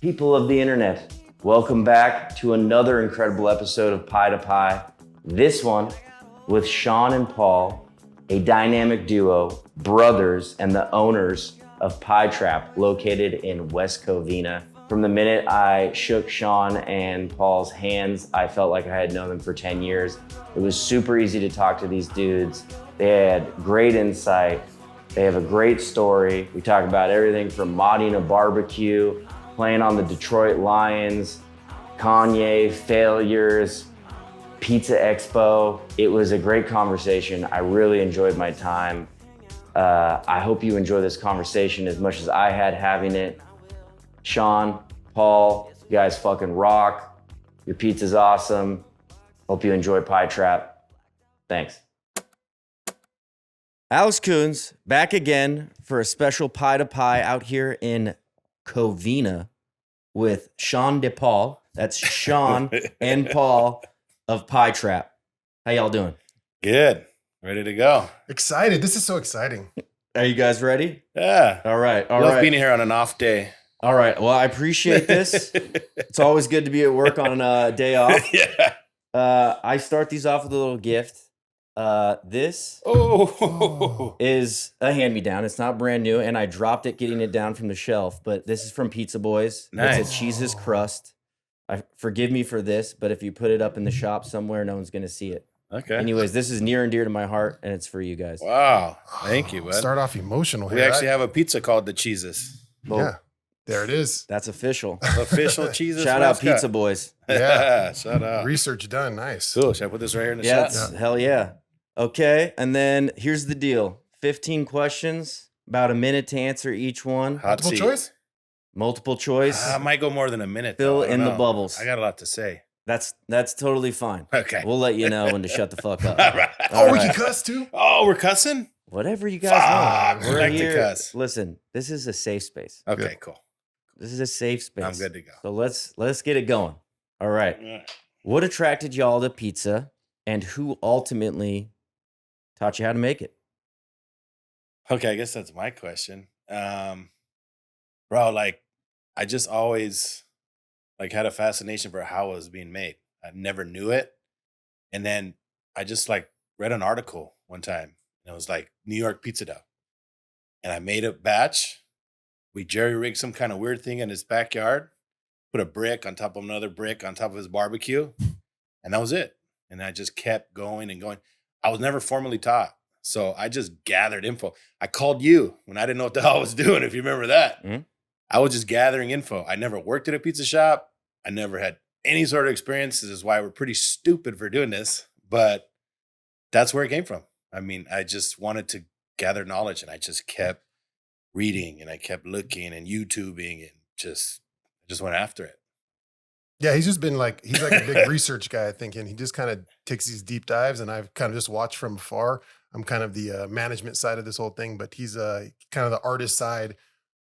People of the internet, welcome back to another incredible episode of Pie to Pie. This one with Shaun and Paul, a dynamic duo, brothers, and the owners of Pie Trap, located in West Covina. From the minute I shook Shaun and Paul's hands, I felt like I had known them for 10 years. It was super easy to talk to these dudes. They had great insight. They have a great story. We talk about everything from modding a barbecue, playing on the Detroit Lions, Kanye, failures, Pizza Expo. It was a great conversation. I really enjoyed my time. I hope you enjoy this conversation as much as I had having it. Shaun, Paul, you guys fucking rock. Your pizza's awesome. Hope you enjoy Pie Trap. Thanks. Alex Koons back again for a special Pie to Pie out here in Covina with Shaun Paul. That's Shaun and Paul of Pie Trap. How y'all doing? Good. Ready to go. Excited. This is so exciting. Are you guys ready? Yeah. All right. Love being here on an off day. All right. Well, I appreciate this. It's always good to be at work on a day off. Yeah. I start these off with a little gift. This Oh. is a hand-me-down. It's not brand new, and I dropped it getting it down from the shelf, but this is from Pizza Boys. Nice. It's a cheeses crust. Forgive me for this, but if you put it up in the shop somewhere, no one's going to see it. Okay. Anyways, this is near and dear to my heart, and it's for you guys. Wow. Thank you, bud. Start off emotional here. We actually have a pizza called the Cheeses. Well, Yeah. There it is. that's official. Official Cheeses. Shout out mascot. Pizza Boys. Yeah. Shout out. Research done. Nice. Cool. Should I put this right here in the Yeah, shot? hell yeah. Okay, and then here's the deal. 15 questions, about a minute to answer each one. Hot Multiple seat. choice? Multiple choice. I might go more than a minute. Fill though. I don't in the know. bubbles. I got a lot to say. That's totally fine. Okay. We'll let you know when to shut the fuck up. All right. Oh, we right. can cuss too? Oh, we're cussing? Whatever you guys Fuck, want. we We're like to here. cuss. Listen, this is a safe space. Okay, Good. cool. This is a safe space. I'm good to go. So let's get it going. All right. All right. What attracted y'all to pizza, and who ultimately taught you how to make it? Okay, I guess that's my question. Bro, like I just always like had a fascination for how it was being made. I never knew it. And then I just like read an article one time and it was like New York pizza dough. And I made a batch. We jerry rigged some kind of weird thing in his backyard, put a brick on top of another brick on top of his barbecue, and that was it. And I just kept going and going. I was never formally taught. So I just gathered info. I called you when I didn't know what the hell I was doing, if you remember that. Mhm. I was just gathering info. I never worked at a pizza shop. I never had any sort of experience. This is why we're pretty stupid for doing this. But that's where it came from. I mean, I just wanted to gather knowledge and I just kept reading and I kept looking and YouTubing and just went after it. Yeah, he's like a big research guy, I think, and he just kind of takes these deep dives, and I've kind of just watched from afar. I'm kind of the management side of this whole thing, but he's kind of the artist side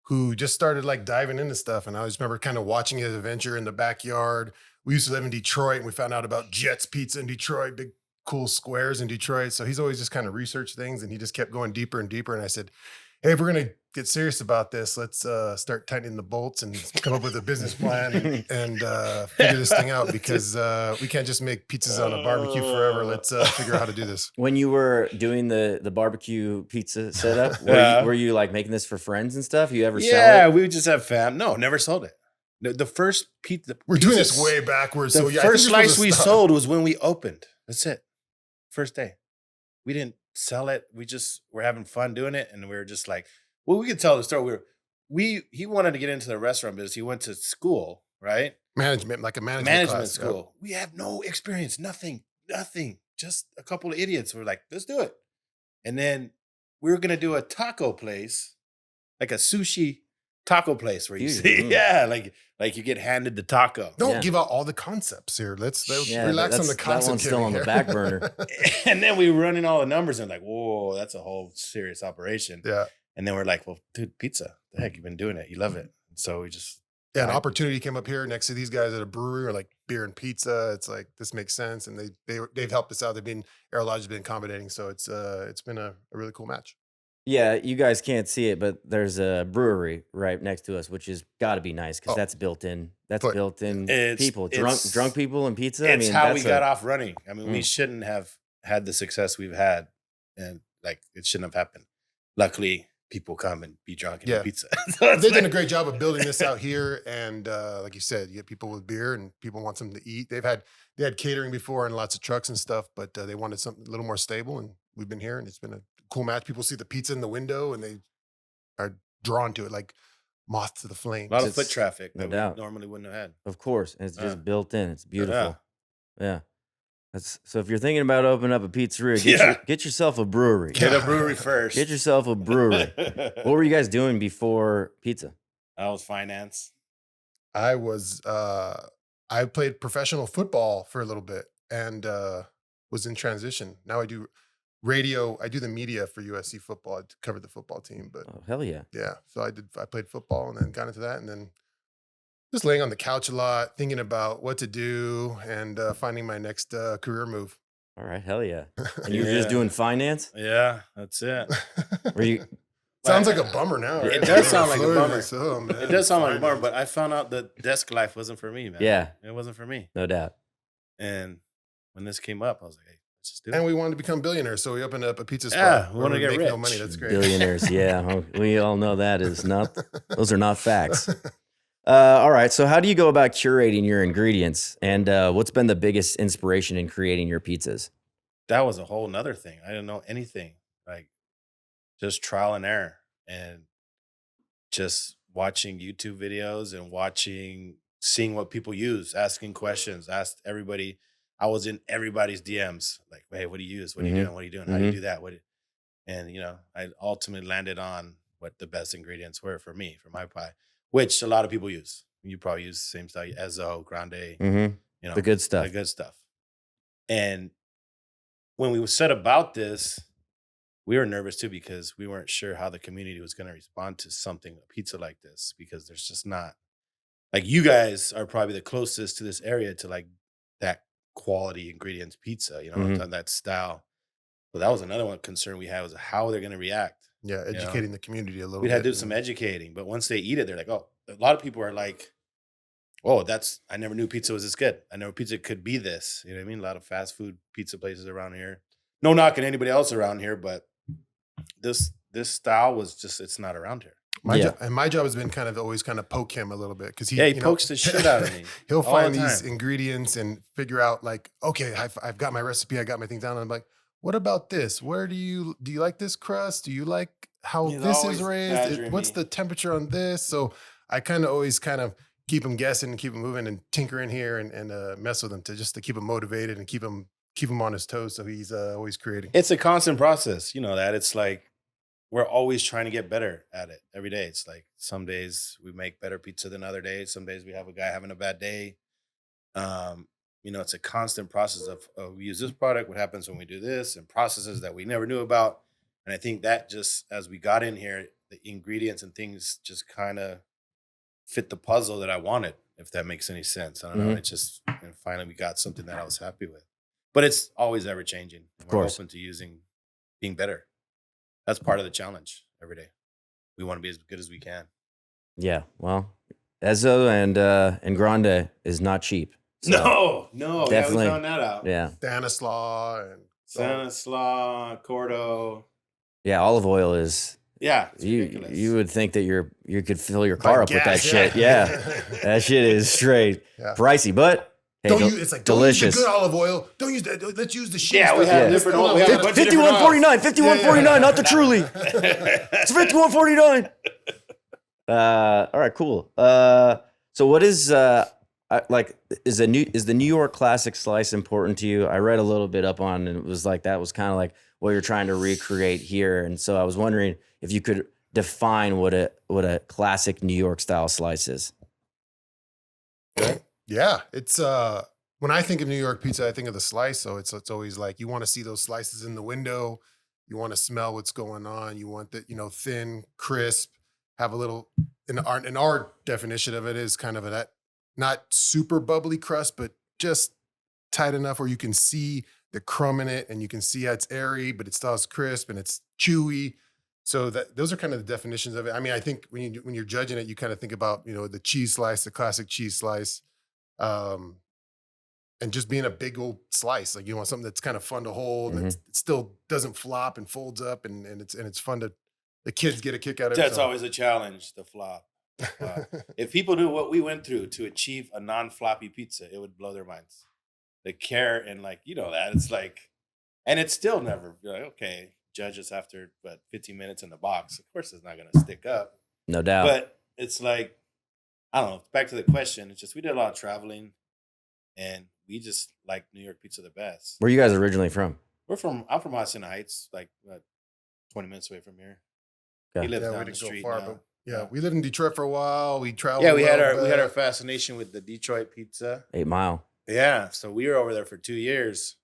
who just started like diving into stuff. And I just remember kind of watching his adventure in the backyard. We used to live in Detroit, and we found out about Jets Pizza in Detroit, big cool squares in Detroit. So he's always just kind of researched things, and he just kept going deeper and deeper. And I said, hey, if we're going to get serious about this, let's start tightening the bolts and come up with a business plan and figure this thing out, because we can't just make pizzas on a barbecue forever. Let's figure out how to do this. When you were doing the barbecue pizza setup, Yeah. were you like making this for friends and stuff? You ever Yeah, sell it? we would just have fam. No, never sold it. The first pizza. We're doing this way backwards. The So yeah, I think first you're supposed slice to we stop. sold was when we opened. That's it. First day. We didn't sell it. We just were having fun doing it. And we were just like, well, we could tell the story. He wanted to get into the restaurant business. He went to school, right? Management, like a management class. Yep. school. We have no experience, nothing. Just a couple of idiots. We're like, let's do it. And then we were going to do a taco place, like a sushi taco place where you Dude, see, yeah, like you get handed the taco. Don't Yeah. give out all the concepts here. Let's Yeah, relax on that's- the that concept. one's still giving on the here. back burner. And then we were running all the numbers and like, whoa, that's a whole serious operation. Yeah. And then we're like, well, dude, pizza. The heck, you've been doing it. You love it. And so we just Yeah, an Right. opportunity came up here next to these guys at a brewery, or like beer and pizza. It's like, this makes sense, and they've helped us out. Air Lodge has been accommodating, so it's been a really cool match. Yeah, you guys can't see it, but there's a brewery right next to us, which is got to be nice because Oh, that's built in. That's but built yeah. in It's people, drunk it's people and pizza. I it's mean, how we that's got a off running. I mean, we mm, shouldn't have had the success we've had, and like it shouldn't have happened. Luckily, people come and be drunk and eat Yeah. pizza. So But it's they've done a like, great job of building this out here, and like you said, you get people with beer, and people want something to eat. They had catering before and lots of trucks and stuff, but they wanted something a little more stable, and we've been here, and it's been a cool match. People see the pizza in the window, and they are drawn to it like moth to the a lot flames. of foot it's traffic no that we doubt, normally wouldn't have had. of course, and it's Yeah, just built in. It's yeah, beautiful. Yeah, that's so. If you're thinking about opening up a pizzeria, yeah. get yourself a brewery. Get a brewery Get first. yourself a brewery. What were you guys doing before pizza? I was finance. I was I played professional football for a little bit and was in transition. Now I do radio. I do the media for USC football. I covered the football team, but Oh hell yeah! yeah, so I played football and then got into that, and then just laying on the couch a lot, thinking about what to do and finding my next career move. All right, hell yeah! And you were just Yeah, doing finance? yeah, that's it. Were you? Sounds But like a bummer now, right? it does sound like a Florida, bummer. so, It man, does sound like a bummer, finance. but I found out that desk life wasn't for me, man. Yeah, It wasn't for me. no doubt. And when this came up, I was like, hey, let's just do And it. we wanted to become billionaires, so we opened up a pizza spot. Yeah, we where wanna we get make no rich. money. That's great. Billionaires, yeah. We all know that is not, those are not facts. All right. So, how do you go about curating your ingredients? And what's been the biggest inspiration in creating your pizzas? That was a whole nother thing. I didn't know anything. Like just trial and error and just watching YouTube videos and seeing what people use, asking questions, asked everybody. I was in everybody's DMs, like, hey, what do you use? What are you Mm-hmm. doing? What are you doing? How do you do that? And I ultimately landed on what the best ingredients were for me, for my pie, which a lot of people use. You probably use the same style, Ezzo, Grande, Mm-hmm. The good the stuff. good stuff. And when we set about this, we were nervous too because we weren't sure how the community was going to respond to something, a pizza like this, because there's just not like you guys are probably the closest to this area to like that quality ingredients pizza, Mm-hmm. that style. So that was another one concern we had was how they're going to react. Yeah, You know, educating the community a little we'd bit. have to do some educating, but once they eat it, they're like, oh, a lot of people are like, oh, I never knew pizza was this good. I never pizza could be this. You know what I mean? A lot of fast food pizza places around here. No knocking anybody else around here, but this style was just it's not around here. My job has been kind of always kind of poke him a little bit because He pokes the shit out of me. He'll all find the these time. ingredients and figure out like, okay, I've got my recipe, I got my things down. And I'm like, what about this? Where do you like this crust? Do you like how He's this is always raised? badgering What's me. the temperature on this? So I kind of always kind of keep him guessing and keep him moving and tinkering here and mess with him to keep him motivated and keep him on his toes. So he's always creating. It's a constant process. You know that. It's like we're always trying to get better at it every day. It's like some days we make better pizza than other days. Some days we have a guy having a bad day. It's a constant process of we use this product, what happens when we do this, and processes that we never knew about. And I think that just as we got in here, the ingredients and things just kind of fit the puzzle that I wanted, if that makes any sense. I don't know. Mhm. It just and finally we got something that I was happy with. But it's always ever changing. We're course. open to being better. That's part of the challenge every day. We want to be as good as we can. Yeah. Well, Ezzo and Grande is not cheap. So No. definitely. Yeah, we found that out. Yeah. Stanislaw and Stanislaw, Cordo. Yeah. Olive oil is. Yeah, it's ridiculous. You would think that you could fill your car By up with that gas, shit. Yeah. That shit is straight Yeah. pricey, but hey, don't use it's like don't use delicious. the good olive oil. Don't use that. Let's use the shit. Yeah, we have different oil. We have a bunch of different oils. $51.49, not the Truly. It's $51.49. All right, cool. So what is is the New York classic slice important to you? I read a little bit up on, and it was like that was kind of like what you're trying to recreate here, and so I was wondering if you could define what a classic New York style slice is. Yeah, it's when I think of New York pizza, I think of the slice. So it's always like you want to see those slices in the window. You want to smell what's going on. You want that, thin, crisp, have a little in our definition of it is kind of that not super bubbly crust, but just tight enough where you can see the crumb in it and you can see how it's airy, but it still has crisp and it's chewy. So those are kind of the definitions of it. I mean, I think when you're judging it, you kind of think about, the cheese slice, the classic cheese slice, um, and just being a big old slice. Like you want something that's kind of fun to hold, and Mhm. it still doesn't flop and folds up, and it's fun to the kids get a kick out of it. That's always a challenge, the flop. If people knew what we went through to achieve a non-floppy pizza, it would blow their minds. The care and that it's like, and it's still never you're like, okay, judge us after 15 minutes in the box. Of course, it's not going to stick up. No doubt. But it's like, I don't know. Back to the question. It's just we did a lot of traveling, and we just like New York pizza the best. Where are you guys originally from? I'm from Hacienda Heights, like 20 minutes away from here. Okay. He lives we down the didn't go street far, now. but we lived in Detroit for a while. We traveled. Yeah, we had a our bit. fascination with the Detroit pizza. 8 Mile. Yeah, so we were over there for 2 years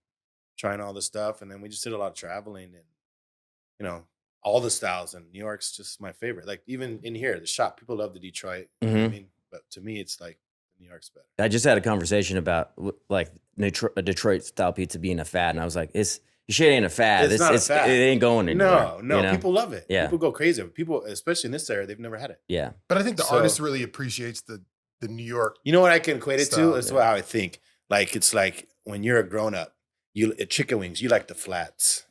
trying all the stuff, and then we just did a lot of traveling and all the styles. And New York's just my favorite. Like even in here, the shop, people love the Detroit. You know what I mean, but to me, it's like New York's better. I just had a conversation about like a Detroit style pizza being a fad, and I was like, your shit ain't a fad. It's not a fad. It ain't going anywhere. No, people love it. Yeah. People go crazy. People, especially in this area, they've never had it. Yeah. But I think the So- artist really appreciates the New York. You know what I can equate it Style, to? That's yeah. how I think. Like it's like when you're a grown up, you at chicken wings, you like the flats.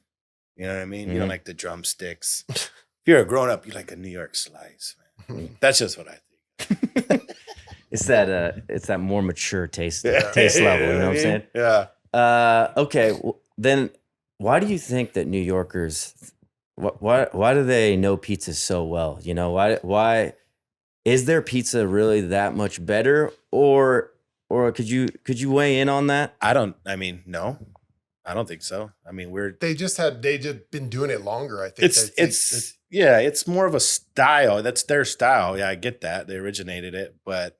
You know what I mean? You don't like the drumsticks. If you're a grown up, you like a New York slice, man. That's just what I think. It's that more mature taste level. You know what I'm saying? Yeah. Okay. Well, then why do you think that New Yorkers? Why do they know pizza so well? Why is their pizza really that much better, or could you weigh in on that? No, I don't think so. I mean, They just been doing it longer. I think it's more of a style. That's their style. Yeah, I get that. They originated it, but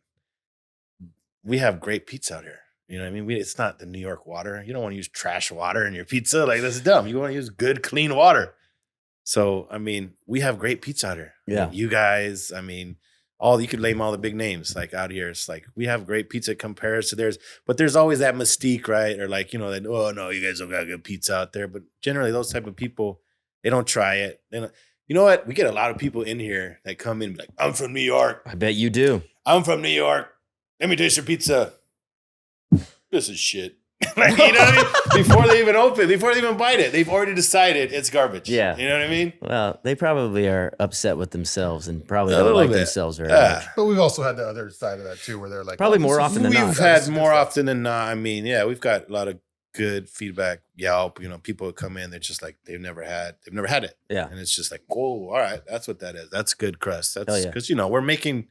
we have great pizza out here. You know what I mean? It's not the New York water. You don't want to use trash water in your pizza. Like, that's dumb. You want to use good, clean water. So, I mean, we have great pizza out here. Yeah. You guys, I mean, you could name all the big names like out here. It's like we have great pizza compared to theirs, but there's always that mystique, right? Or like, that, oh no, you guys don't got good pizza out there. But generally those type of people, they don't try it. You know what? We get a lot of people in here that come in and be like, I'm from New York. I bet you do. I'm from New York. Let me taste your pizza. This is shit. Like, you know what I mean? Before they even open, before they even bite it, they've already decided it's garbage. Yeah. You know what I mean? Well, they probably are upset with themselves and probably A don't little like bit. themselves very Yeah. much. But we've also had the other side of that too, where they're like, Probably oh, more this often than is- not. We've this had is more good often than not. I mean, yeah, we've got a lot of good feedback. Yelp, people come in, they're just like they've never had it. Yeah. And it's just like, whoa, all right, that's what that is. That's good crust. That's Hell yeah. because we're making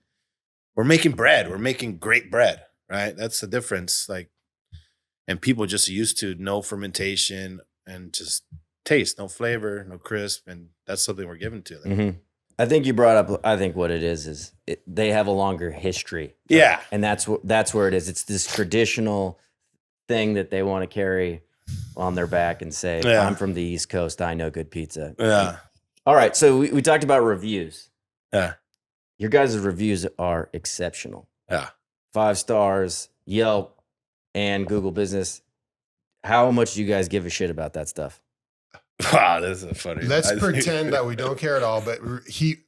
bread. We're making great bread, right? That's the difference. Like, and people just used to no fermentation and just taste, no flavor, no crisp, and that's something we're giving to them. Mm-hmm. I think you brought up. I think what it is they have a longer history. Yeah. And that's where it is. It's this traditional thing that they want to carry on their back and say, Yeah. I'm from the East Coast. I know good pizza. Yeah. All right. So we talked about reviews. Yeah. Your guys' reviews are exceptional. Yeah. 5 stars, Yelp, and Google Business. How much do you guys give a shit about that stuff? Wow, this is funny. Let's pretend that we don't care at all, but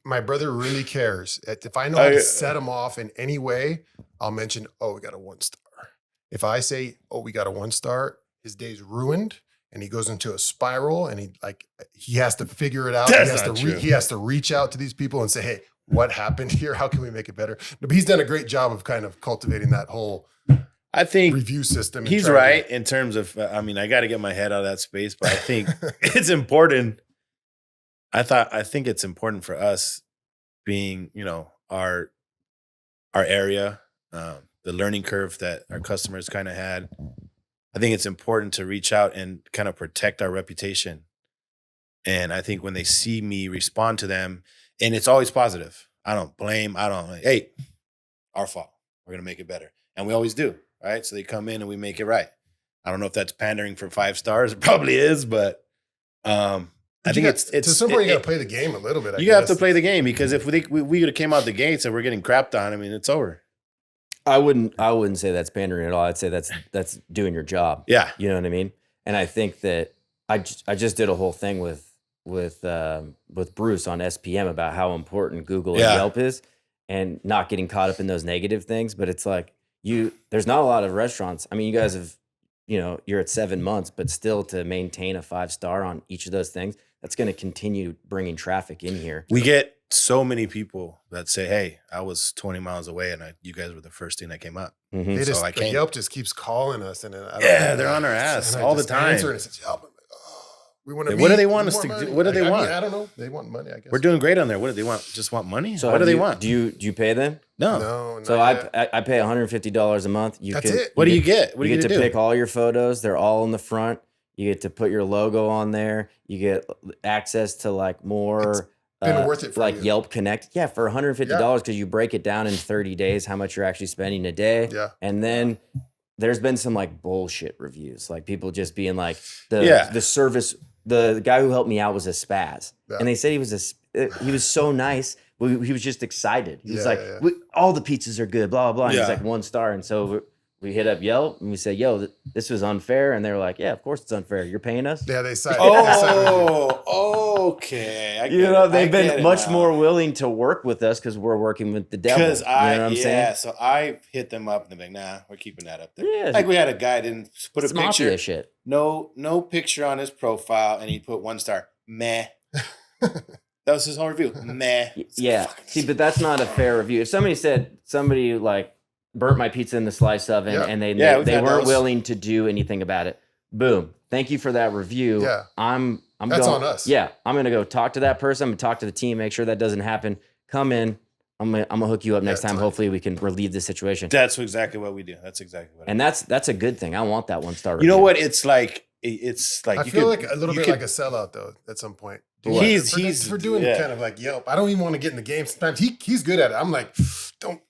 my brother really cares. If I know how to set him off in any way, I'll mention, oh, we got a 1 star. If I say, oh, we got a 1 star, his day's ruined and he goes into a spiral and he has to figure it out. He has to reach out to these people and say, hey, what happened here? How can we make it better? But he's done a great job of kind of cultivating that whole I think review system. and he's trying right in terms of, I got to get my head out of that space, but I think it's important. I think it's important for us being, our area, the learning curve that our customers kind of had. I think it's important to reach out and kind of protect our reputation. And I think when they see me respond to them, and it's always positive. I don't blame. Hey, our fault. We're going to make it better. And we always do. Right. So they come in and we make it right. I don't know if that's pandering for 5 stars. It probably is, but I think it's to some point you got to play the game a little bit. I you have guess. to play the game, because if we would have came out the gates and we're getting crapped on, it's over. I wouldn't say that's pandering at all. I'd say that's doing your job. Yeah. You know what I mean? And I think that I just did a whole thing with with Bruce on SPM about how important Google and Yeah. Yelp is, and not getting caught up in those negative things. But it's like there's not a lot of restaurants. I mean, you guys have, you're at 7 months, but still to maintain a 5-star on each of those things, that's going to continue bringing traffic in here. We get so many people that say, "Hey, I was 20 miles away, and you guys were the first thing that came up." Mhm. They So just, I like, came. Yelp just keeps calling us, and They're on our ass and I all the just answer, time. and it says, Yelp. I'm like, we want to. What do they want us to do? What do they want? I don't know. They want money, I guess. We're doing great on there. What do they want? Just want money? So what do they want? Do you pay them? No. No. So not yet. I pay $150 a month. That's it. What do you get? What do you you get get to do? pick all your photos. They're all in the front. You get to put your logo on there. You get access to like more. Been worth it for like you. Yelp Connect. Yeah, for $150 because you break it down in 30 days how much you're actually spending a day. Yeah. And then there's been some like bullshit reviews, like people just being like the service. The guy who helped me out was a spaz, and they said he was so nice. He was just excited. He was like, all the pizzas are good, blah, blah, blah. And he's like 1 star. And so we hit up Yelp and we said, yo, this was unfair. And they were like, yeah, of course it's unfair. You're paying us. Yeah, they cite. Okay. They've been much more willing to work with us because we're working with the devil. Because you know what I'm saying? So I hit them up and they're like, nah, we're keeping that up there. Yeah. Like we had a guy didn't put It's a picture. mafia shit. No picture on his profile, and he put 1 star. Meh. That was his whole review. Meh. Yeah. See, but that's not a fair review. If somebody like burnt my pizza in the slice oven and they we've had weren't those. willing to do anything about it, boom. Thank you for that review. Yeah. That's on us. Yeah. I'm gonna go talk to that person. I'm gonna talk to the team, make sure that doesn't happen. Come in. I'm gonna hook you up next time. Hopefully we can relieve the situation. That's exactly what we do. That's exactly what. And that's a good thing. I want that 1 star You review. know what? It's like I feel like a little bit like a sellout though. At some point, He's for doing kind of like Yelp. I don't even want to get in the game. Sometimes he's good at it. I'm like, don't.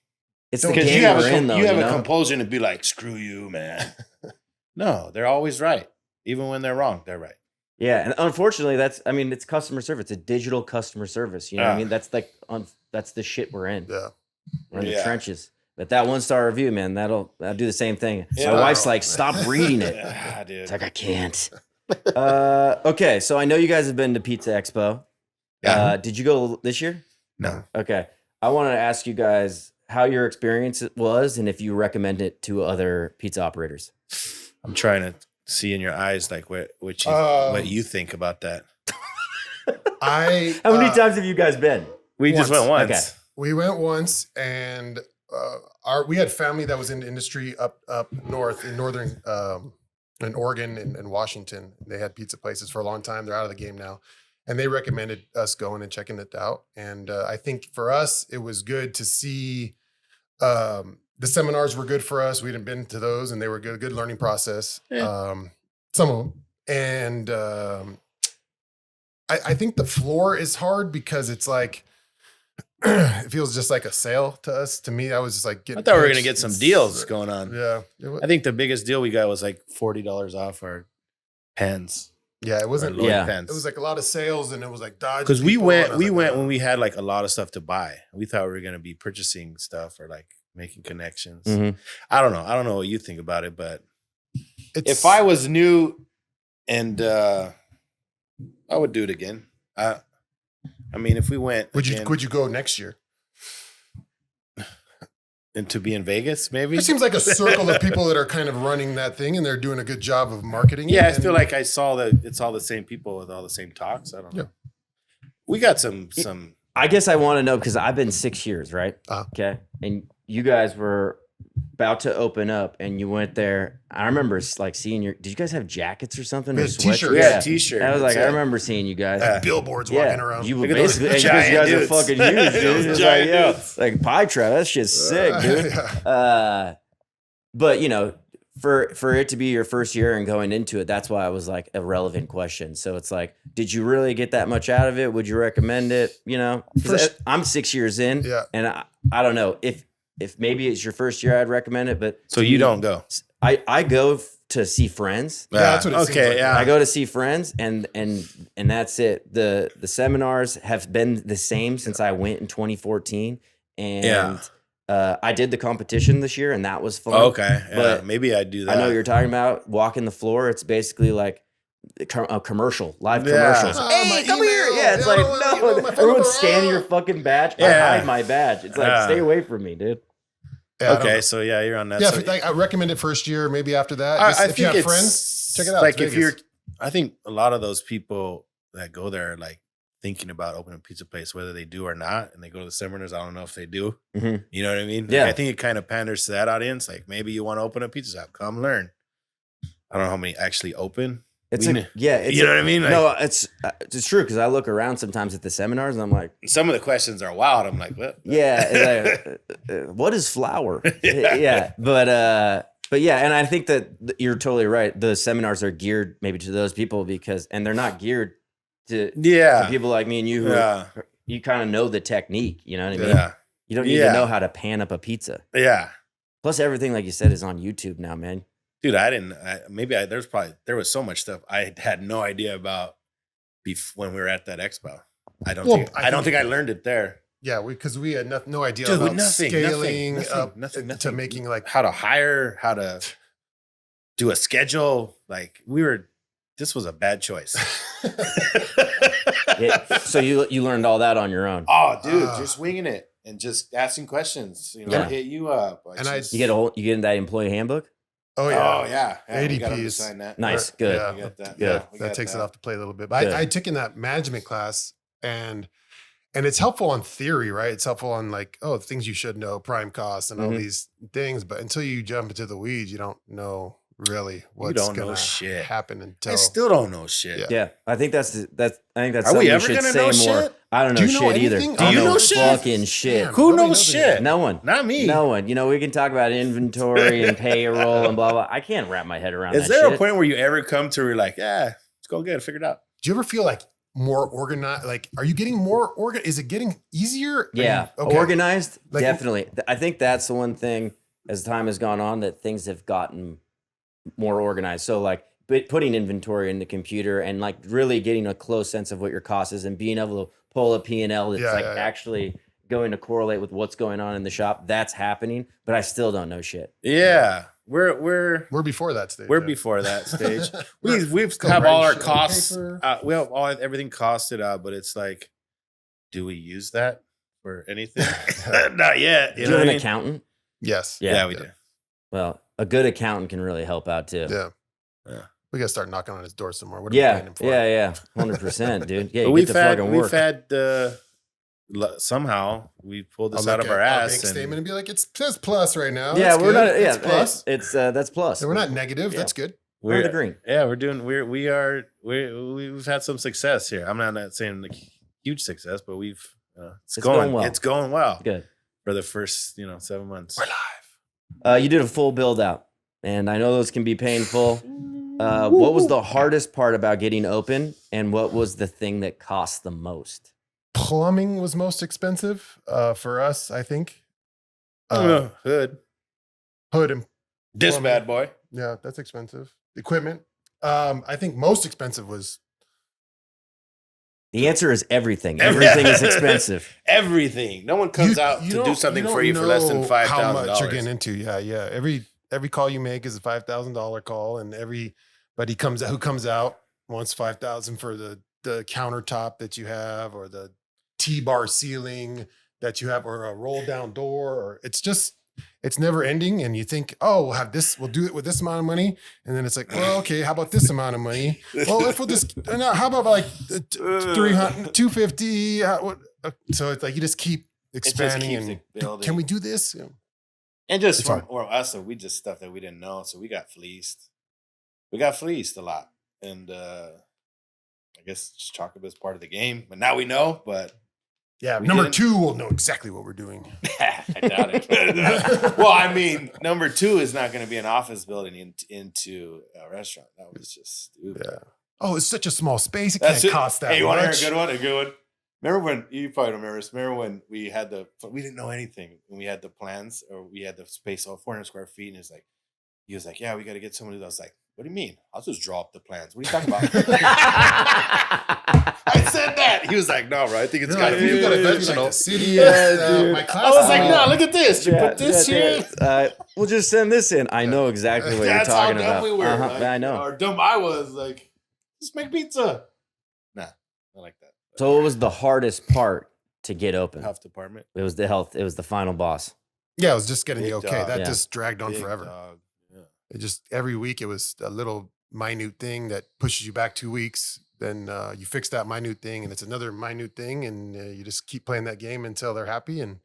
It's the because game you have we're in, though. You have a composure to be like, screw you, man. No, they're always right. Even when they're wrong, they're right. Yeah, and unfortunately, it's customer service. It's a digital customer service. You know what I mean? That's like that's the shit we're in. Yeah, we're in the trenches. But that 1 star review, man, that'll do the same thing. Yeah. My wife's like, stop reading it. Dude. It's like I can't. Okay, so I know you guys have been to Pizza Expo. Yeah. Did you go this year? No. Okay, I wanted to ask you guys how your experience was and if you recommend it to other pizza operators. I'm trying to see in your eyes like what you think about that. How many times have you guys been? We just went once. Okay. We went once, and we had family that was in the industry up north in northern in Oregon and Washington. They had pizza places for a long time. They're out of the game now, and they recommended us going and checking it out. And I think for us, it was good to see. The seminars were good for us. We hadn't been to those, and they were good learning process. Yeah. Some of them, and I think the floor is hard because it's like it feels just like a sale to us. To me, I was just like, I thought we were gonna get some deals going on. Yeah, I think the biggest deal we got was like $40 off our pens. Yeah, it wasn't. Pens. It was like a lot of sales, and it was like dodge. Because we went when we had like a lot of stuff to buy. We thought we were gonna be purchasing stuff or like making connections. Mhm. I don't know what you think about it, but It's, if I was new and I would do it again. I mean, if we went, would you go next year? and to be in Vegas, maybe. It seems like a circle of people that are kind of running that thing, and they're doing a good job of marketing. Yeah, I it. feel like I saw that it's all the same people with all the same talks. I don't know. We got some. I guess I want to know because I've been 6 years, right? Uh-huh. And you guys were about to open up, and you went there. I remember like seeing did you guys have jackets or something? We Or had sweatshirts? t-shirts. We had a t-shirt. I was like, That's I it. remember seeing you guys. Like billboards walking around. You were Look at those basically, giant you guys dudes. are fucking huge, dude. Those It's giant like, dudes. like pie trap. That shit's sick, dude. Yeah. But for it to be your first year and going into it, that's why it was like a relevant question. So it's like, did you really get that much out of it? Would you recommend it? 'Cause I'm 6 years in, and I don't know if maybe it's your first year, I'd recommend it. But So you don't go. I go to see friends. Yeah, that's what it seems like. Yeah. I go to see friends, and that's it. The seminars have been the same since I went in 2014, and I did the competition this year, and that was fun. Okay, yeah, But maybe I'd do that. I know what you're talking about walking the floor. It's basically like commercial, live Yeah. commercials. Oh, Hey, my come here. email. Yeah, it's Yeah, I like, don't want- no, you know, my phone everyone's number. scanning your fucking badge. Yeah. I hide my badge. It's like, Yeah. stay away from me, dude. Yeah, I don't Okay, know. so yeah, you're on that. Yeah, so, I recommend it first year. Maybe after that, just, if you have friends, check it out. Like It's if you're, Vegas. I think a lot of those people that go there are like thinking about opening a pizza place, whether they do or not, and they go to the seminars. I don't know if they do. Mhm. You know what I mean? Yeah. Like, I think it kind of panders to that audience. Like maybe you want to open a pizza shop, come learn. I don't know how many actually open. It's We a, kn- yeah. It's you know what I mean? Like, no, it's true because I look around sometimes at the seminars and I'm like, some of the questions are wild. I'm like, what? yeah, it's like, what is flour? Yeah. Yeah, but yeah, and I think that you're totally right. The seminars are geared maybe to those people and they're not geared to Yeah. people like me and you who Yeah. you kind of know the technique. You know what I mean? Yeah. You don't need to Yeah. know how to pan up a pizza. Yeah. Plus, everything like you said is on YouTube now, man. Dude, there was so much stuff I had no idea about when we were at that expo. I don't think I learned it there. Yeah, because we had no idea Dude, about nothing, scaling nothing, up nothing. to making like How to hire, how to do a schedule. Like this was a bad choice. So you learned all that on your own. Oh, dude, just winging it and just asking questions. You know, Yeah. hit you up. And You get in that employee handbook. oh yeah, Oh yeah, we got 'em to ADPs. sign that. Nice, good. Yeah, We got that. Good. Yeah, we that got takes that. it off the plate a little bit. But Good. I took in that management class and it's helpful on theory, right? It's helpful on like, things you should know, prime costs and all Mhm. these things. But until you jump into the weeds, you don't know really what's don't know gonna shit. happen until I still don't know shit. Yeah. Yeah, I think that's Are something we you ever should gonna say know more. shit? I don't know Do you know shit either. anything? I Do don't you know shit? fucking shit. Damn. Who Nobody knows knows shit? anything. No one. Not me. No one. You know, we can talk about inventory and payroll and blah blah. I can't wrap my head around Is that there shit. a point where you ever come to where you're like, let's go get it figured out? Do you ever feel like more organized? Like, are you getting more organized? Is it getting easier? Are Yeah, you- okay. organized, Like- definitely. I think that's the one thing as time has gone on that things have gotten more organized. So like putting inventory in the computer and like really getting a close sense of what your cost is and being able to pull a P&L that's Yeah, yeah. actually going to correlate with what's going on in the shop. That's happening, but I still don't know shit. Yeah, we're We're before that stage. we're yeah. before that stage. We're- We've go have write all our shit on costs. paper. We have everything costed out, but it's like, do we use that for anything? Not yet. Do You you know have what an I mean? accountant? Yes. Yeah, we do. Well, a good accountant can really help out too. Yeah. Yeah. We gotta start knocking on his door some more. What are we Yeah, paying him for? yeah, 100%, dude. Yeah, But you we've get to had fucking work. somehow we pulled this I'll out look of our at ass. bank and statement and be like, it says plus right now. Yeah, That's we're good. not. Yeah, It's plus. It's that's plus. And we're not negative. Yeah. That's good. We're in the green. Yeah, we've had some success here. I'm not saying like huge success, but it's going well. It's going well Good. for the first 7 months. We're live. You did a full build out, and I know those can be painful. What was the hardest part about getting open, and what was the thing that cost the most? Plumbing was most expensive for us, I think. Hood. Hood and This plumbing. bad boy. Yeah, that's expensive. Equipment. I think most expensive was The answer is everything. Everything is expensive. Everything. No one comes out to don't- do something don't for you for less than know $5,000. How much you're getting into? Yeah. Every call you make is a $5,000 call, and everybody who comes out wants $5,000 for the countertop that you have, or the T-bar ceiling that you have, or a roll down door, or it's never ending. And you think, we'll do it with this amount of money. And then it's like, well, okay, how about this amount of money? Well, if we'll just, no, how about like 300, 250? So it's like, you just keep expanding keeps and it building. can we do this? Yeah. And just It's from fine. us, we just stuff that we didn't know. So we got fleeced. We got fleeced a lot. And I guess just chalk up as part of the game. But now we know, but Yeah. We Number didn't- 2 will know exactly what we're doing. I doubt it. Well, I mean, number 2 is not going to be an office building into a restaurant. That was just stupid. Yeah. Oh, it's such a small space. It That's can't it. cost that Hey, you want to much. hear a good one? A good one. Remember when you probably don't remember this? Remember when we didn't know anything when we had the plans, or we had the space of 400 square feet, and he was like, yeah, we got to get someone to do that. I was like, what do you mean? I'll just draw up the plans. What are you talking about? I said that. He was like, no, bro. I think it's got to be you got to conventional. like the city. Yeah, dude. My class I was like, told me- no, look at this. You put this here. We'll just send this in. I know exactly what you're That's talking how dumb about. we were. Uh-huh, Like, I know. Or dumb I was. Like, Just make pizza. Nah, I like that. So what was the hardest part to get open? Health department? It was the health. It was the final boss. Yeah, it was just getting Big the okay. dog. That Yeah. just dragged on Big forever. dog. Yeah. It just every week it was a little minute thing that pushes you back 2 weeks. Then you fix that minute thing, and it's another minute thing, and you just keep playing that game until they're happy. And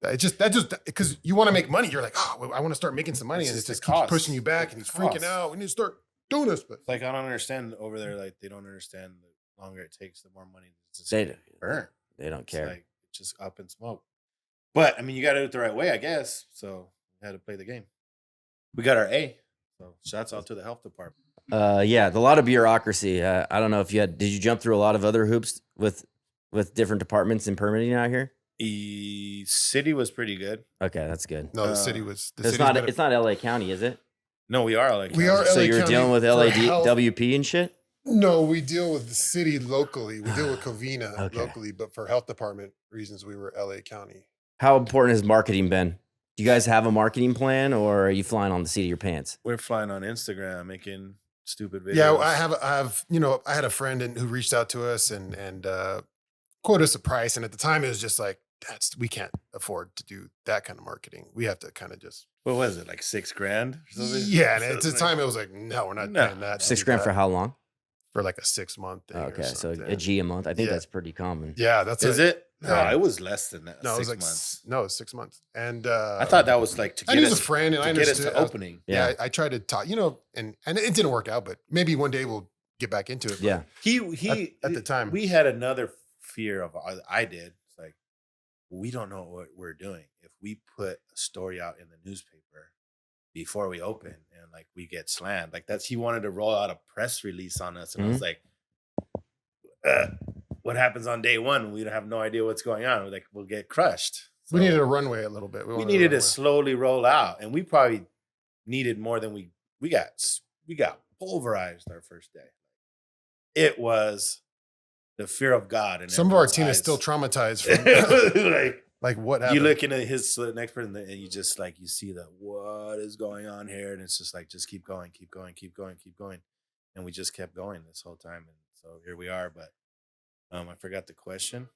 it just because you want to make money, you're like, oh, well, I want to start making some money, It's and it just the just keeps cost. pushing you back, and It's he's the freaking cost. out. We need to start doing this, but It's like, I don't understand over there. Like, they don't understand the longer it takes, the more money it's just They gonna burn. They don't It's care. like, it's just up in smoke. But, I mean, you got to do it the right way, I guess. So, we had to play the game. We got our A. So, shouts out to the health department. Yeah, a lot of bureaucracy. I don't know if did you jump through a lot of other hoops with different departments and permitting out here? City was pretty good. Okay, that's good. no, the city was. The It's city's not. been a- It's not LA County, is it? No, we are like We are So LA you were County dealing with for health. LADWP and shit. No, we deal with the city locally. We deal with Covina Okay. locally, but for health department reasons, we were LA County. How important has marketing been? Do you guys have a marketing plan, or are you flying on the seat of your pants? We're flying on Instagram, making stupid videos. Yeah, I have. I had a friend who reached out to us and quoted us a price, and at the time it was just like we can't afford to do that kind of marketing. We have to kind of just What was it, like $6,000 or something? yeah. And at the time it was like, no, we're not paying that. $6,000 for how long? For like a 6-month thing. Okay, or so something. a G a month. I think Yeah. that's pretty common. Yeah, that's Is it? No, Yeah. it was less than that. No, it was 6 like months. no, 6 months. And I thought that was like to I get knew us a friend, and I to get us understood. to opening. Yeah, I tried to talk, and it didn't work out, but maybe one day we'll get back into it. But Yeah. He at the time. we had another fear of I did. It's like, we don't know what we're doing. If we put a story out in the newspaper before we open and like we get slammed, like he wanted to roll out a press release on us, and I was like, what happens on day one? We have no idea what's going on. We're like, we'll get crushed. We So needed a runway a little bit. we wanted a needed to runway. slowly roll out, and we probably needed more than we got pulverized our first day. It was the fear of God, and Some of our team is still traumatized from like what happened. You look into his next person, and you just like you see what is going on here, and it's just like just keep going, and we just kept going this whole time, and so here we are. But I forgot the question.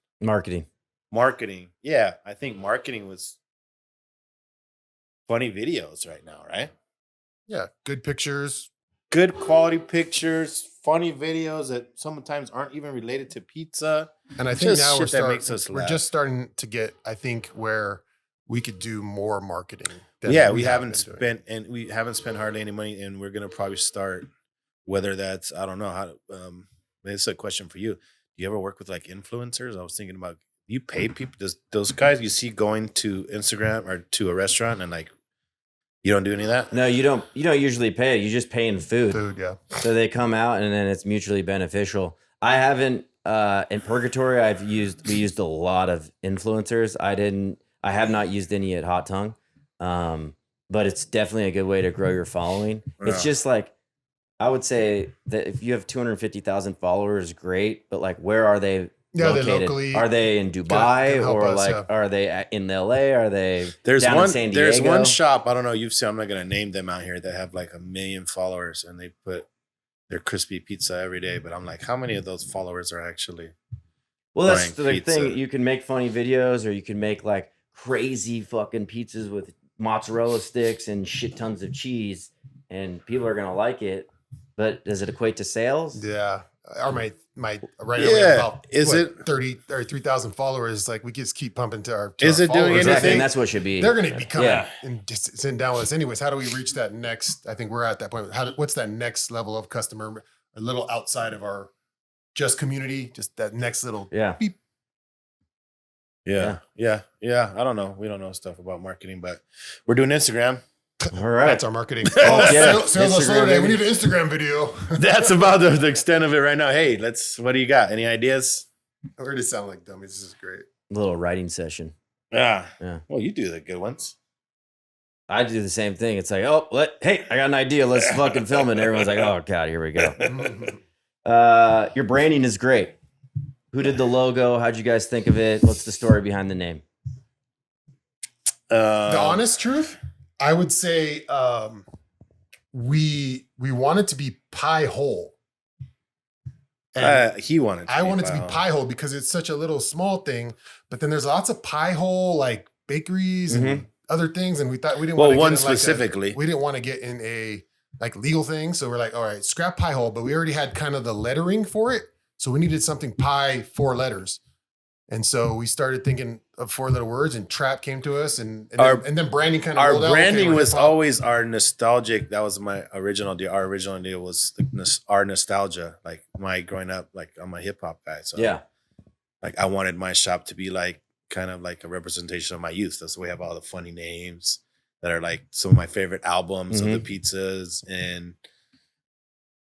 Marketing, yeah, I think marketing was funny videos right now, right? Yeah, good pictures. Good quality pictures, funny videos that sometimes aren't even related to pizza. And I think Just now shit that makes us we're laugh. just starting to get, I think, where we could do more marketing. than Yeah, have we been haven't doing. spent hardly any money, and we're gonna probably start. Whether that's I don't know how to. It's a question for you. Do you ever work with like influencers? I was thinking about. You pay people. Does those guys you see going to Instagram or to a restaurant and like you don't do any of that? No, you don't. You don't usually pay. You just pay in food. Food, yeah. So they come out, and then it's mutually beneficial. I haven't in Purgatory. We used a lot of influencers. I have not used any at Hot Tongue, but it's definitely a good way to grow your following. It's Yeah. just like I would say that if you have 250,000 followers, great. But like, where are they? Yeah, they located? locally Are they in Dubai can help or us, like yeah. are they in LA? Are they There's down one. in San Diego? There's one shop. I don't know. You've seen. I'm not gonna name them out here that have like 1 million followers, and they put their crispy pizza every day. But I'm like, how many of those followers are actually? Well, that's the buying pizza? thing. You can make funny videos, or you can make like crazy fucking pizzas with mozzarella sticks and shit tons of cheese, and people are gonna like it. But does it equate to sales? Yeah. Or my right now we Yeah. have about Is it 30 or 3,000 followers? Like we just keep pumping to our Is our it doing followers. Exactly, anything? and that's what it should be. They're going to be coming Yeah. and just sitting down with us anyways. How do we reach that next? I think we're at that point. What's that next level of customer? A little outside of our just community, just that next little Yeah. beep. Yeah. I don't know. We don't know stuff about marketing, but we're doing Instagram. All right. That's our marketing. Yeah. Sales on Instagram, Saturday. We baby. need an Instagram video. That's about the extent of it right now. Hey, what do you got? Any ideas? We already sound like dummies. This is great. Little writing session. Yeah. Yeah. Well, you do the good ones. I do the same thing. It's like, hey, I got an idea. Let's fucking film it. And everyone's like, oh god, here we go. Your branding is great. Who did the logo? How'd you guys think of it? What's the story behind the name? The honest truth, I would say we wanted to be pie whole. And He wanted. I want it to be pie hole because it's such a little small thing. But then there's lots of pie hole like bakeries and other things, and we thought we didn't want to one get in specifically. we didn't want to get in a like legal thing. So we're like, all right, scrap pie hole. But we already had kind of the lettering for it, so we needed something pie 4 letters. And so we started thinking of 4-letter words, and trap came to us, and then branding kind of our rolled out. branding Okay, was hip-hop. always our nostalgic. That was my original idea. Our original idea was our nostalgia. Like my growing up, like I'm a hip hop guy, so Yeah. like I wanted my shop to be like kind of like a representation of my youth. That's why we have all the funny names that are like some of my favorite albums of the pizzas. And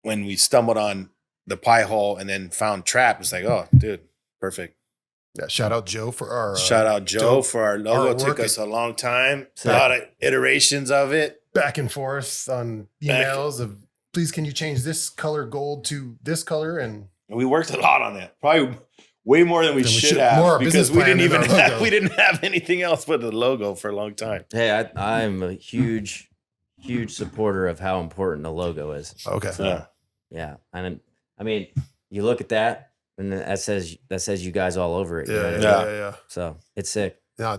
when we stumbled on the pie hole and then found trap, it's like, oh, dude, perfect. Yeah, shout out Joe for our for our logo. It took us a long time. A lot of iterations of it. Back and forth on emails of please can you change this color gold to this color, and we worked a lot on that. Probably way more than we should have because we didn't have anything else but the logo for a long time. Hey, I'm a huge supporter of how important the logo is. Okay. So, yeah. And I mean, you look at that, and that says you guys all over it. Yeah. So it's sick. No,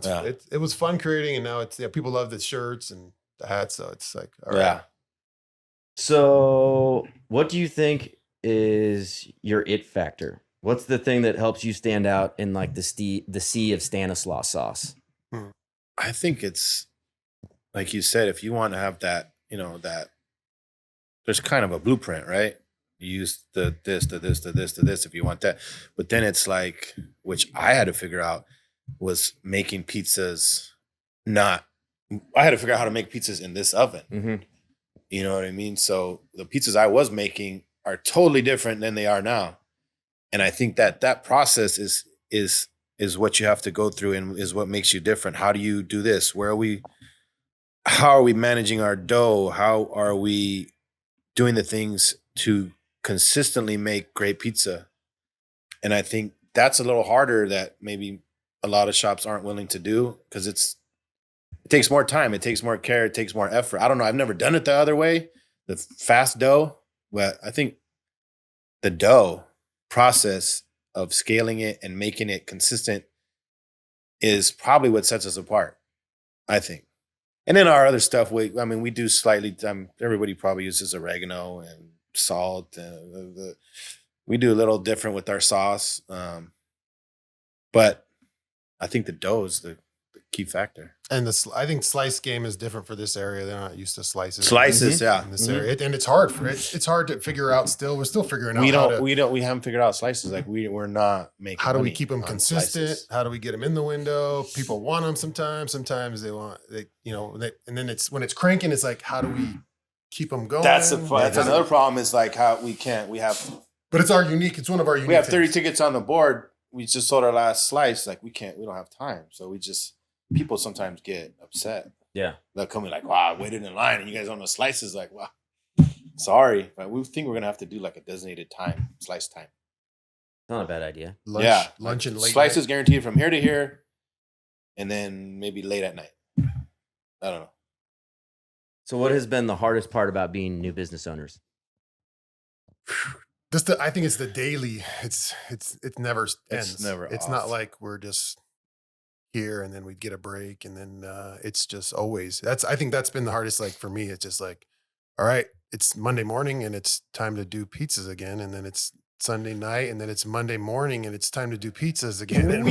it was fun creating, and now it's people love the shirts and the hats. So it's like, all right. So what do you think is your it factor? What's the thing that helps you stand out in like the sea of Stanislaus sauce? I think it's like you said, if you want to have that, that there's kind of a blueprint, right? You use the this if you want that. But then it's like, which I had to figure out was making pizzas I had to figure out how to make pizzas in this oven. Mm-hmm. You know what I mean? So the pizzas I was making are totally different than they are now. And I think that process is what you have to go through and is what makes you different. How do you do this? How are we managing our dough? How are we doing the things to consistently make great pizza? And I think that's a little harder that maybe a lot of shops aren't willing to do because it takes more time. It takes more care. It takes more effort. I don't know. I've never done it the other way, the fast dough. But I think the dough process of scaling it and making it consistent is probably what sets us apart, I think. And then our other stuff, we do slightly, everybody probably uses oregano and salt. We do a little different with our sauce. But I think the dough is the key factor. And I think slice game is different for this area. They're not used to slices. Slices, in this area, and it's hard for it. It's hard to figure out. Still, we're still figuring out. We haven't figured out slices. Like we're not making. How do we keep them consistent? Slices. How do we get them in the window? People want them sometimes. Sometimes they want and then it's when it's cranking. It's like, how do we keep them going? That's another problem. Is like how we can't. We have. But it's it's one of our unique. We have 30 things. tickets on the board. We just sold our last slice. Like we don't have time. So people sometimes get upset. Yeah. They'll come in like, wow, I waited in line and you guys on the slices. Like, wow, sorry. But we think we're going to have to do like a designated slice time. Not a bad idea. Lunch and late slices night. guaranteed from here to here. And then maybe late at night. I don't know. So what has been the hardest part about being new business owners? I think it's the daily. It never ends. It's never. It's not like we're just here and then we get a break and then it's just always. I think that's been the hardest. Like for me, it's just like, all right, it's Monday morning and it's time to do pizzas again, and then it's Sunday night and then it's Monday morning and it's time to do pizzas again. And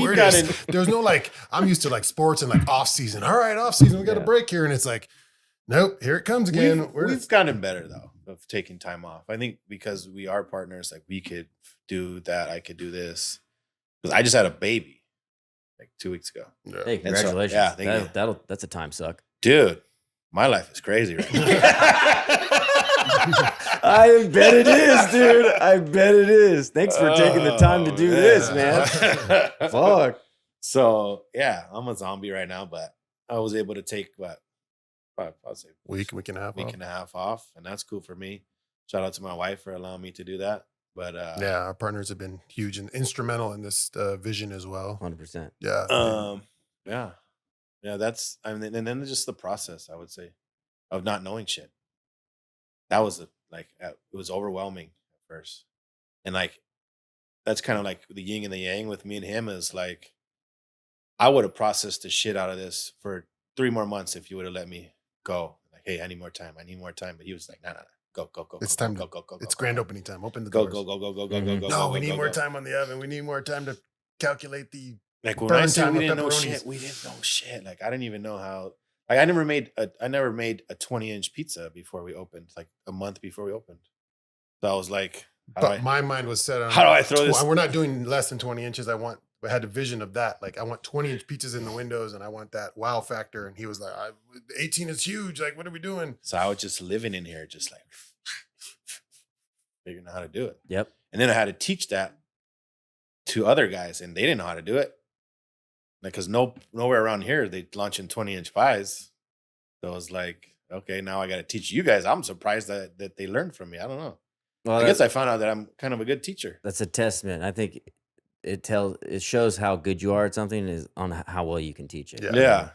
there's no like, I'm used to like sports and like off season. All right, off season, we got a break here, and it's like, nope, here it comes again. We've gotten better though of taking time off. I think because we are partners, like we could do that. I could do this because I just had a baby like 2 weeks ago. Yeah. Hey, congratulations! That's a time suck, dude. My life is crazy right now. I bet it is, dude. I bet it is. Thanks for taking the time to do this, man. Fuck. So yeah, I'm a zombie right now, but I was able to take I'll say week and a half off, and that's cool for me. Shout out to my wife for allowing me to do that. But yeah, our partners have been huge and instrumental in this vision as well. 100%. Yeah. Yeah. That's and then just the process, I would say, of not knowing shit. That was it was overwhelming at first, and like that's kind of like the yin and the yang with me and him is like, I would have processed the shit out of this for 3 more months if you would have let me go. Like, hey, I need more time. But he was like, nah. Go. It's go, time go, to, go, go, it's go, grand go. opening time. Open the Go, doors. go, go, go, go, go, Mhm. go, go. No, go, we go, need go, more go. time on the oven. We need more time to calculate the Like when I burn say time we of didn't know pepperonis. shit, we didn't know shit. Like I didn't even know how. Like I never made a 20-inch pizza before we opened. Like a month before we opened. So I was like, But my mind was set on how do I throw this? We're not doing less than 20 inches. I had a vision of that. Like I want 20-inch pizzas in the windows and I want that wow factor. And he was like, 18 is huge. Like, what are we doing? So I was just living in here, just like figuring out how to do it. Yep. And then I had to teach that to other guys, and they didn't know how to do it. Like, cause nowhere around here they launching 20-inch pies. So I was like, okay, now I got to teach you guys. I'm surprised that they learned from me. I don't know. Well, I guess I found out that I'm kind of a good teacher. that's a testament. I think it shows how good you are at something is on how well you can teach it. Yeah.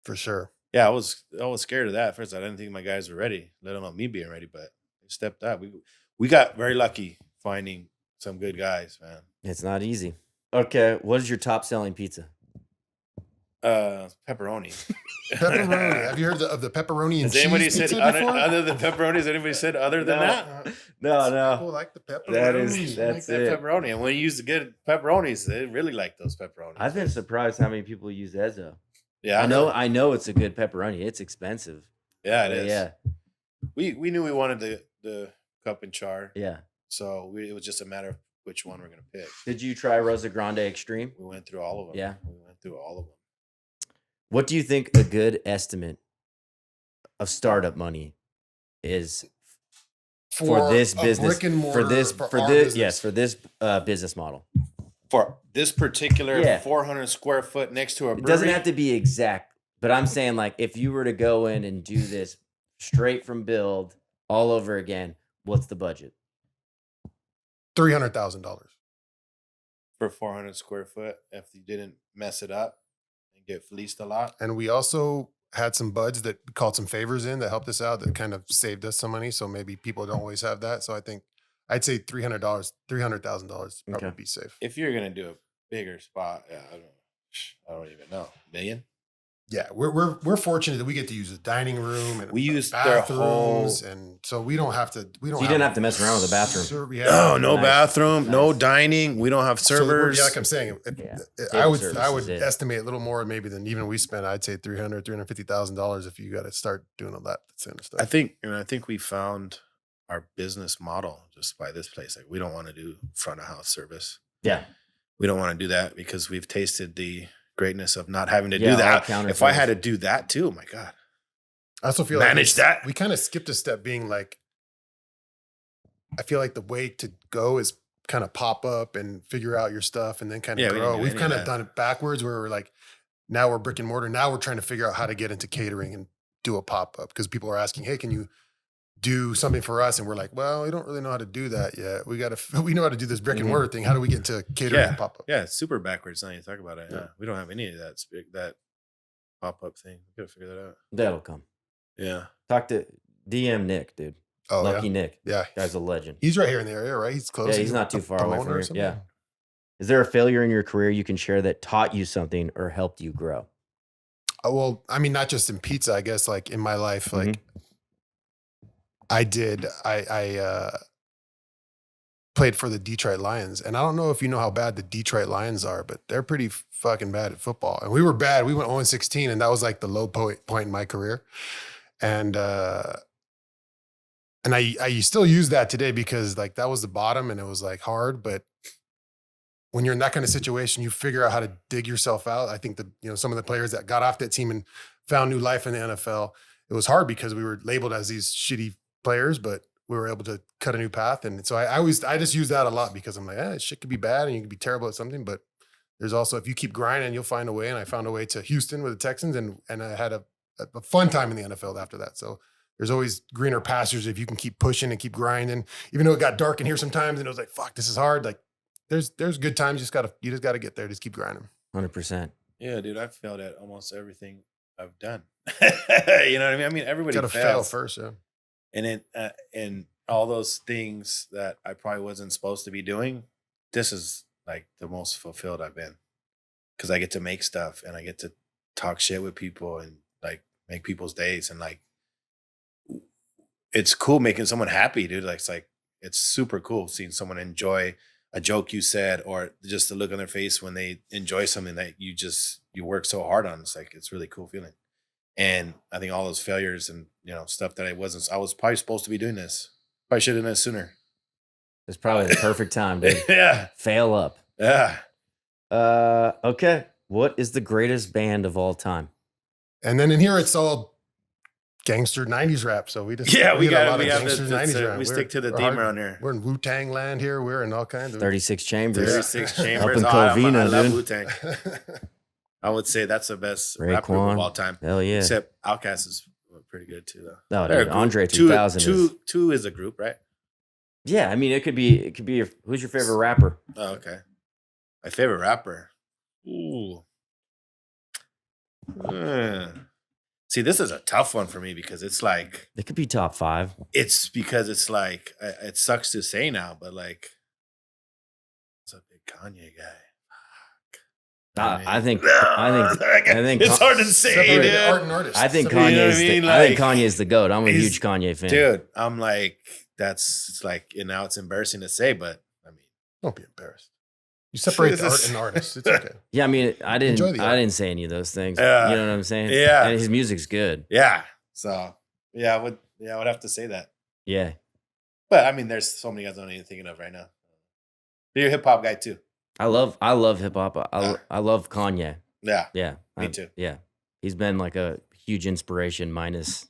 For sure. Yeah, I was scared of that at first. I didn't think my guys were ready, let alone me being ready. But they stepped up. We got very lucky finding some good guys, man. It's not easy. Okay, what is your top selling pizza? Pepperoni. Pepperoni. Have you heard of the pepperoni and Has anybody cheese said pizza before? other than pepperoni? Has anybody said other than that? People like the pepperoni. That's Like it. that pepperoni. And when you use the good pepperonis, they really like those pepperonis. I've been surprised how many people use Ezzo. Yeah, I know it's a good pepperoni. It's expensive. Yeah, it But is. yeah, We knew we wanted the cup and char, yeah. so it was just a matter of which one we're gonna pick. Did you try Rosa Grande Extreme? We went through all of them. Yeah. We went through all of them. What do you think a good estimate of startup money is for this business? Brick and mortar, for our this business. yes, for this business model. For this particular Yeah. 400 square foot next to a brewery, It doesn't have to be exact, but I'm saying like if you were to go in and do this straight from build all over again, what's the budget? $300,000. for 400 square foot, if you didn't mess it up and get fleeced a lot. And we also had some buds that called some favors in that helped us out that kind of saved us some money. So maybe people don't always have that. So I think I'd say $300,000 probably Okay. be safe. If you're gonna do a bigger spot, yeah, I don't even know. $1 million? Yeah, we're fortunate that we get to use a dining room and We used their bathrooms, whole. and so we don't have to. We don't. So you didn't have to mess around with the bathroom. No Nice. bathroom, no Nice. dining. We don't have servers. Yeah, like I'm saying, Yeah. I would Table service is it. estimate a little more maybe than even we spent. I'd say $350,000 if you got to start doing all that kind of stuff. I think we found our business model just by this place. Like we don't want to do front of house service. Yeah. We don't want to do that because we've tasted the greatness of not having to Yeah, do all that. counter If I had to service. do that too, oh my God. I also feel Manage like that. we kind of skipped a step being like, I feel like the way to go is kind of pop up and figure out your stuff and then kind of Yeah, we didn't grow. do We've any kind of of that. done it backwards where we're like, now we're brick and mortar. Now we're trying to figure out how to get into catering and do a pop up because people are asking, hey, can you do something for us? And we're like, well, we don't really know how to do that yet. We know how to do this brick and Mhm. mortar thing. How do we get into catering and pop up? Yeah, it's super backwards now you talk about it. Yeah. Yeah. We don't have any of that pop-up thing. We gotta figure that out. That'll come. Yeah. Talk to DM Nick, dude. Oh, Lucky Nick. yeah. Guy's a legend. He's right here in the area, right? He's close. Yeah, he's not too far away Pomona from or here. something? Yeah. Is there a failure in your career you can share that taught you something or helped you grow? Well, I mean, not just in pizza, I guess, like in my life, like I played for the Detroit Lions. And I don't know if you know how bad the Detroit Lions are, but they're pretty fucking bad at football. And we were bad. We went 0-16, and that was like the low point in my career. And I still use that today because like that was the bottom and it was like hard. But when you're in that kind of situation, you figure out how to dig yourself out. I think some of the players that got off that team and found new life in the NFL, it was hard because we were labeled as these shitty players, but we were able to cut a new path. And so I just use that a lot because I'm like, shit could be bad and you could be terrible at something, but there's also, if you keep grinding, you'll find a way. And I found a way to Houston with the Texans and I had a fun time in the NFL after that. So there's always greener pastures if you can keep pushing and keep grinding, even though it got dark in here sometimes and it was like, fuck, this is hard. Like there's good times. You just gotta get there. Just keep grinding. 100%. Yeah, dude, I've failed at almost everything I've done. You know what I mean? I mean, everybody Gotta fails. fail first, yeah. And then and all those things that I probably wasn't supposed to be doing this is like the most fulfilled I've been, because I get to make stuff and I get to talk shit with people and like make people's days, and like it's cool making someone happy, dude. Like it's super cool seeing someone enjoy a joke you said, or just the look on their face when they enjoy something that you work so hard on. It's like, it's really cool feeling. And I think all those failures and, stuff that I was probably supposed to be doing this. Probably should have done it sooner. It's probably the perfect time, dude. Yeah. Fail up. Yeah. Okay. What is the greatest band of all time? And then in here, it's all gangster 90s rap. So we just, we have gangster 90s rap. We stick to the theme around here. We're in Wu-Tang land here. We're in all kinds of 36 Chambers. 36 Chambers. Up in Covina, I love dude. Wu-Tang. I would say that's the best rap group of all time. Hell yeah. Except Outkast is pretty good too, though. No, dude, Andre 2000 Two is a group, right? Yeah, I mean, it could be who's your favorite rapper? Oh, okay. My favorite rapper. Ooh. See, this is a tough one for me because it's like, It could be top 5. it's because it's like, it sucks to say now, but like, it's a big Kanye guy. I think it's hard to say, Separate dude. art and artist. I think Separate- Kanye's I think Kanye's the GOAT. I'm a huge Kanye fan. Dude, I'm like, it's like, and now it's embarrassing to say, but I mean, Don't be embarrassed. You separate the art and artist. It's okay. Yeah, I mean, I Enjoy the art. didn't say any of those things. Yeah. You know what I'm saying? Yeah. And his music's good. yeah. So I would have to say that. Yeah. But I mean, there's so many guys I don't even thinking of right now. You're a hip hop guy too. I love hip hop. I love Kanye. Yeah. Yeah. Me too. Yeah. He's been like a huge inspiration minus,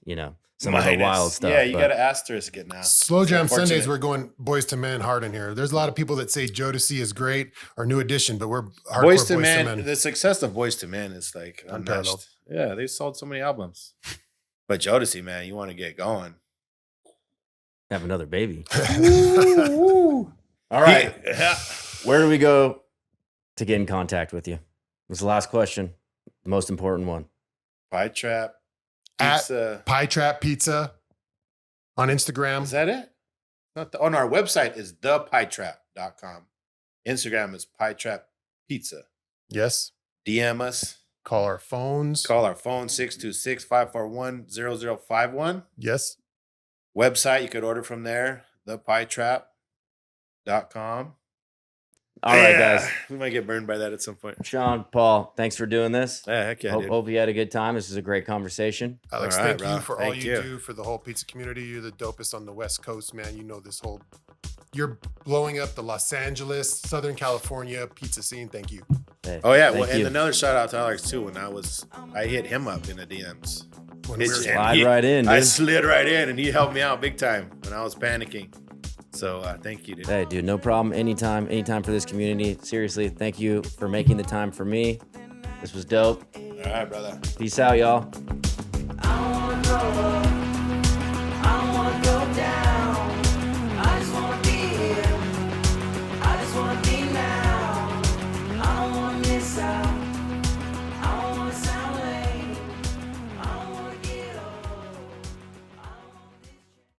some of the wild stuff. Yeah, you but- got to asterisk it now. Slow Jam Unfortunate. Sundays, we're going Boys to Men hard in here. There's a lot of people that say Jodeci is great or New Edition, but we're hardcore Boys to Men. The success of Boys to Men is like Unparalleled. unmatched. Yeah, they sold so many albums. But Jodeci, man, you want to get going. Have another baby. All right. Yeah. Where do we go to get in contact with you? This is the last question, the most important one. Pie Trap. At Pizza. Pie Trap Pizza on Instagram. Is that it? On our website is thepietrap.com. Instagram is Pie Trap Pizza. Yes. DM us. Call our phones. Call our phone 626-541-0051. Yes. Website, you could order from there, thepietrap.com. All right, guys. We might get burned by that at some point. Shaun, Paul, thanks for doing this. Yeah, heck yeah, dude. Hope you had a good time. This is a great conversation. Alex, All right, thank bro. you for all Thank you you. do for the whole pizza community. You're the dopest on the West Coast, man. You know this whole, you're blowing up the Los Angeles, Southern California pizza scene. Thank you. Hey, Oh, yeah. thank Well, and you. another shout out to Alex, too. When I hit him up in the DMs. When we were- And Slide right in, I dude. slid right in, and he helped me out big time when I was panicking. So thank you, dude. Hey, dude, no problem. Anytime for this community. Seriously, thank you for making the time for me. This was dope. All right, brother. Peace out, y'all. I wanna grow up.